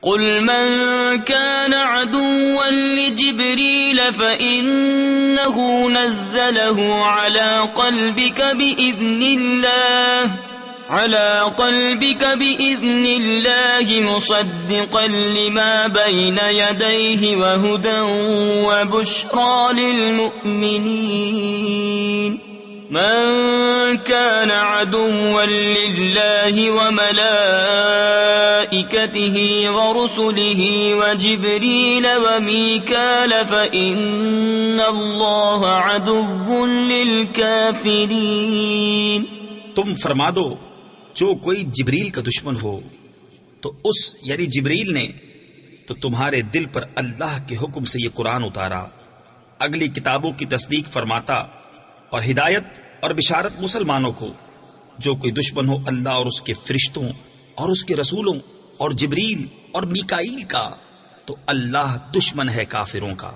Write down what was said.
قل من كان عدوا لجبريل فإنه نزله على قلبك بإذن الله مصدقا لما بين يديه وهدى وبشرى للمؤمنين من كان عدوا لله وملائكته ورسله وجبريل وميكال فإن الله عدو للكافرين۔ تم فرما دو جو کوئی جبریل کا دشمن ہو تو اس یعنی جبریل نے تو تمہارے دل پر اللہ کے حکم سے یہ قرآن اتارا، اگلی کتابوں کی تصدیق فرماتا اور ہدایت اور بشارت مسلمانوں کو۔ جو کوئی دشمن ہو اللہ اور اس کے فرشتوں اور اس کے رسولوں اور جبریل اور میکائیل کا تو اللہ دشمن ہے کافروں کا۔